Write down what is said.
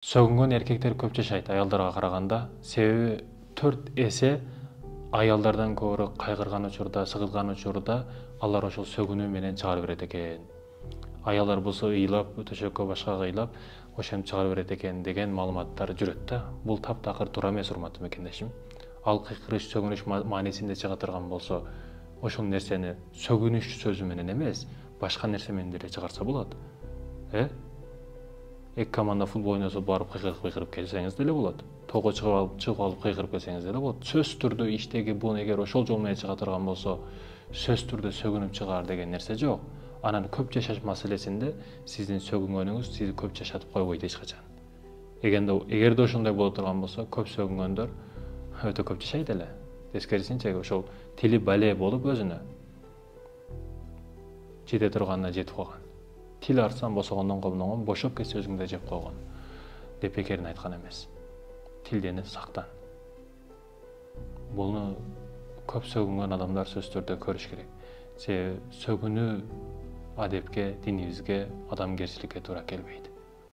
Сөгүнгөн эркектер көп жашайт аялдарга караганда. Себеби 4 эсе аялдардан көбүрөөк кайгырган учурда, сыгылган учурда алар ошол сөгүнүү менен чыгара берет экен. Аялдар болсо ыйлап, төшөккө башкага ыйлап, ошентип чыгара берет экен деген маалыматтар жүрөт да. Бул таптакыр туура эмес, урматтуу мекендешим. Ал кыйкырыш, сөгүнүш маанисинде чыга турган болсо, ошол нерсени сөгүнүш сөзү менен эмес, башка нерсе менен деле чыгарса болот. Эки команда футбол ойносо барып кыйкырып келсеңиз деле болот. Тоого чыгып алып кыйкырып келсеңиз деле болот. Сөз түрдө иштеги бул эгер ошол жол менен чыга турган болсо, сөз түрдө сөгүнүп чыгаар деген нерсе жок. Анан көп жашаш маселесинде сиздин сөгүнгөнүңүз сизди көп жашатып койбойт эч качан. Эгерде ошондой боло турган болсо, көп сөгүнгөндөр өтө көп жашайт эле. Тескерисинче ошол тили бале болуп өзүнө жете турганына жетип калган. Тил артсан босогондон комдонгон, бошоп кетсе өзүңдө жеп койгон деп бекерин айткан эмес. Тилдени сактан. Буну көп сөгүнгөн адамдар сөз түрдө көрүш керек. Себеби сөгүнүү адепке, динибизге, адамгерчиликке туура келбейт.